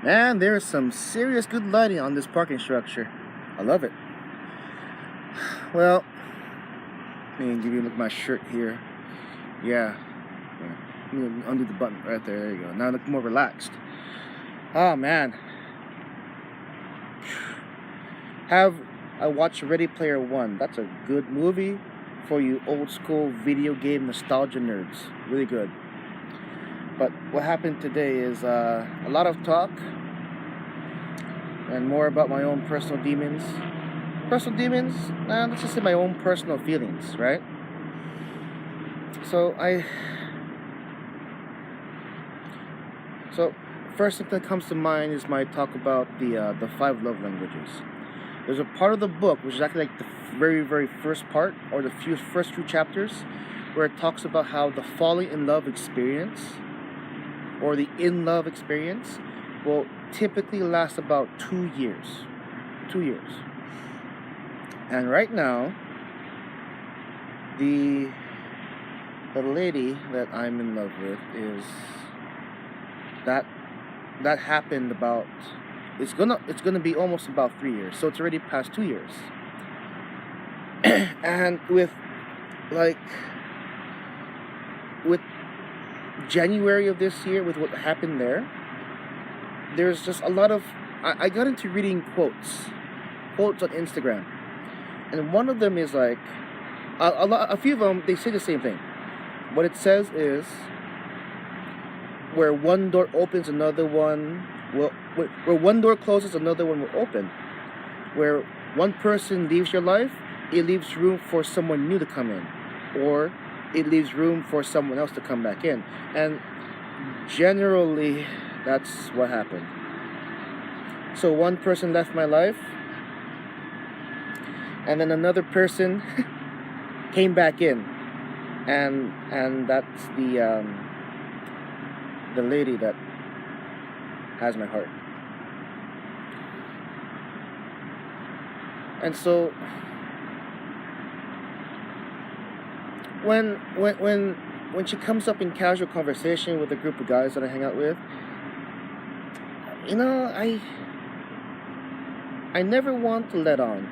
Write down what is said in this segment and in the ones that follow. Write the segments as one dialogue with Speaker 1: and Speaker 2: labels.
Speaker 1: Man, there is some serious good lighting on this parking structure. I love it. Well, let me give you a look at my shirt here. Yeah. Let me undo the button right there. There you go. Now I look more relaxed. Oh man. Have I watched Ready Player One? That's a good movie for you old school video game nostalgia nerds. Really good. But what happened today is a lot of talk and more about my own personal demons. Personal demons? Nah, let's just say my own personal feelings, right? So first thing that comes to mind is my talk about the five love languages. There's a part of the book which is actually like the very first part or the first few chapters where it talks about how the falling in love experience or the in love experience will typically last about 2 years. 2 years. And right now, the lady that I'm in love with is that happened about it's gonna be almost about 3 years. So it's already past 2 years. And with January of this year, with what happened there's just a lot of I got into reading quotes on Instagram, and one of them is like a few of them, they say the same thing. What it says is, where one door opens, another one will where one door closes, another one will open. Where one person leaves your life, it leaves room for someone new to come in, or it leaves room for someone else to come back in. And generally, that's what happened. So one person left my life, and then another person came back in, and that's the lady that has my heart. And so when she comes up in casual conversation with a group of guys that I hang out with, I never want to let on.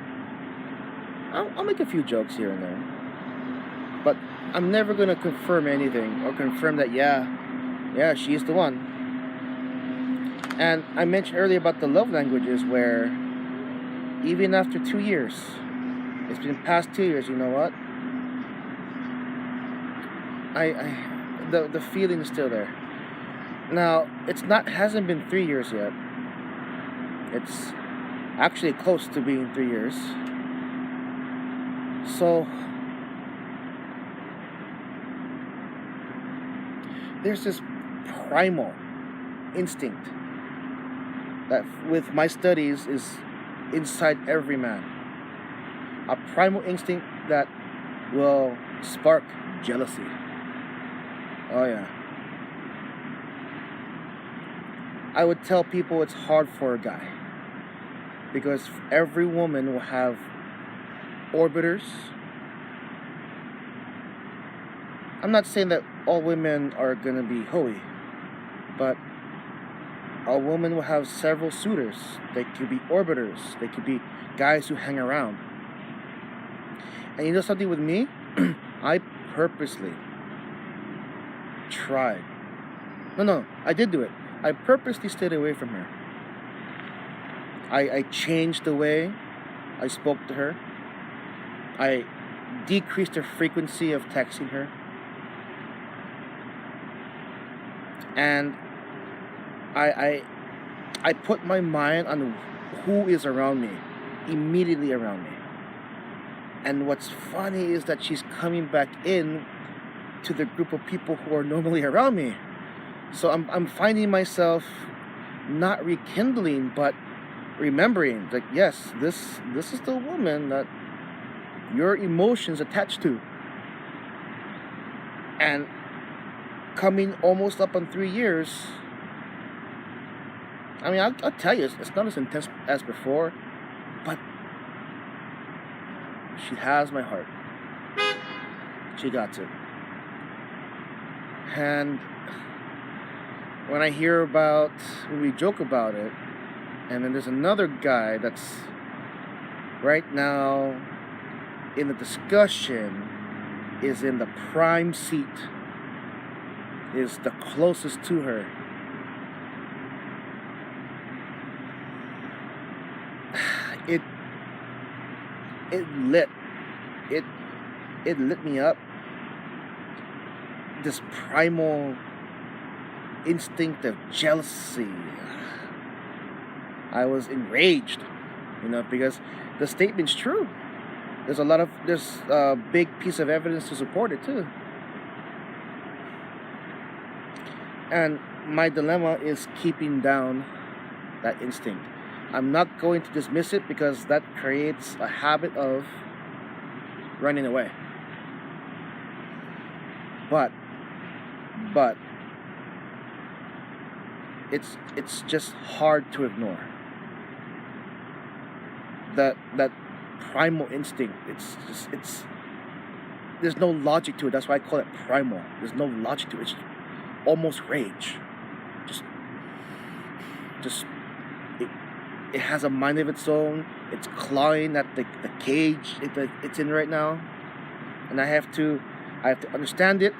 Speaker 1: I'll make a few jokes here and there, but I'm never gonna confirm anything or confirm that yeah, she's the one. And I mentioned earlier about the love languages, where even after 2 years, it's been past 2 years. You know what? The feeling is still there. Now hasn't been 3 years yet. It's actually close to being 3 years. So there's this primal instinct that, with my studies, is inside every man. A primal instinct that will spark jealousy. Oh yeah. I would tell people it's hard for a guy, because every woman will have orbiters. I'm not saying that all women are gonna be hoey, but a woman will have several suitors. They could be orbiters. They could be guys who hang around. And you know something with me? I purposely tried. No, I did do it. I purposely stayed away from her. I changed the way I spoke to her. I decreased the frequency of texting her. And I put my mind on who is around me, immediately around me. And what's funny is that she's coming back in to the group of people who are normally around me. So I'm finding myself not rekindling, but remembering, like, yes, this is the woman that your emotions attached to. And coming almost up on 3 years, I mean, I'll tell you, it's not as intense as before, but she has my heart. She got it. And when I hear about, when we joke about it, and then there's another guy that's right now in the discussion, is in the prime seat, is the closest to her. It it lit it it lit me up. This primal instinct of jealousy. I was enraged, because the statement's true. There's a big piece of evidence to support it too. And my dilemma is keeping down that instinct. I'm not going to dismiss it because that creates a habit of running away. But it's just hard to ignore. That primal instinct, it's there's no logic to it. That's why I call it primal. There's no logic to it. It's almost rage. Just it has a mind of its own. It's clawing at the cage it's in right now, and I have to understand it.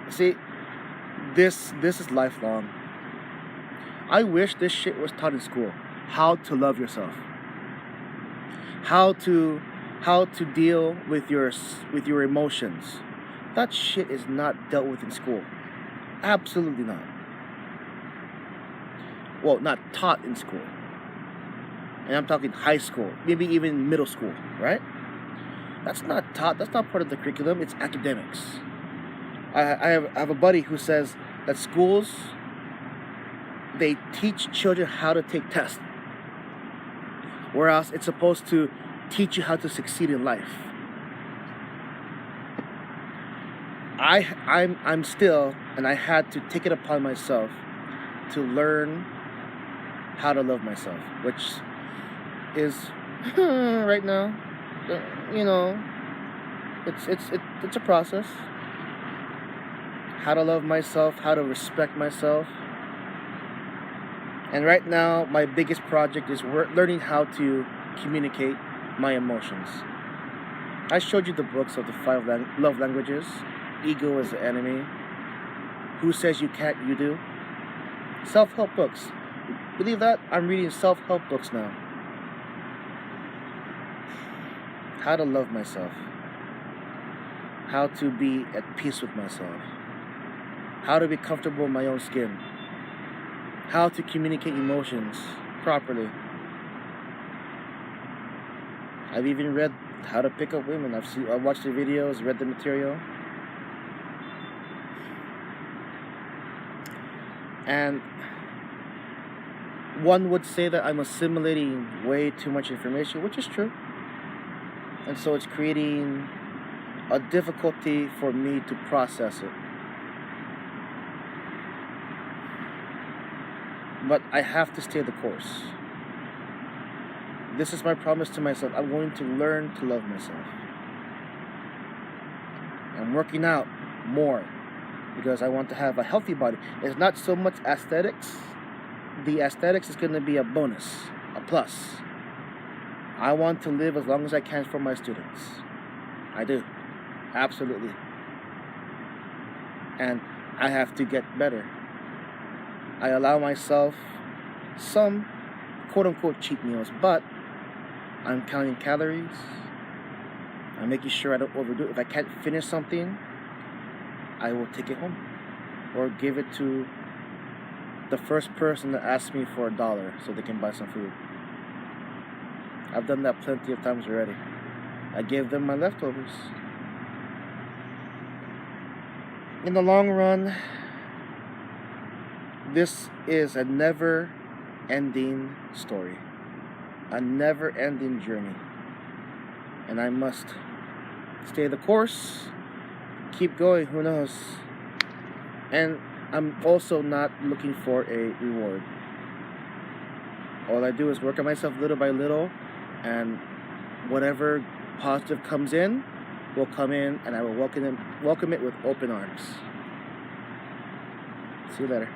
Speaker 1: See, this is lifelong. I wish this shit was taught in school. How to love yourself. How to deal with your emotions. That shit is not dealt with in school. Absolutely not. Well, not taught in school. And I'm talking high school, maybe even middle school, right? That's not taught. That's not part of the curriculum. It's academics. I have a buddy who says that schools, they teach children how to take tests, whereas it's supposed to teach you how to succeed in life. I'm still, and I had to take it upon myself to learn how to love myself, which is right now, it's a process. How to love myself, how to respect myself. And right now, my biggest project is learning how to communicate my emotions. I showed you the books of the 5 love languages. Ego is the enemy. Who says you can't, you do. Self-help books. Believe that? I'm reading self-help books now. How to love myself. How to be at peace with myself. How to be comfortable in my own skin. How to communicate emotions properly. I've even read How to Pick Up Women. I've watched the videos, read the material. And one would say that I'm assimilating way too much information, which is true. And so it's creating a difficulty for me to process it. But I have to stay the course. This is my promise to myself. I'm going to learn to love myself. I'm working out more because I want to have a healthy body. It's not so much aesthetics. The aesthetics is going to be a bonus, a plus. I want to live as long as I can for my students. I do. Absolutely. And I have to get better. I allow myself some quote-unquote cheat meals, but I'm counting calories. I'm making sure I don't overdo it. If I can't finish something, I will take it home or give it to the first person that asks me for $1 so they can buy some food. I've done that plenty of times already. I gave them my leftovers. In the long run, this is a never-ending story, a never-ending journey, and I must stay the course, keep going, who knows, and I'm also not looking for a reward. All I do is work on myself little by little, and whatever positive comes in will come in, and I will welcome it with open arms. See you later.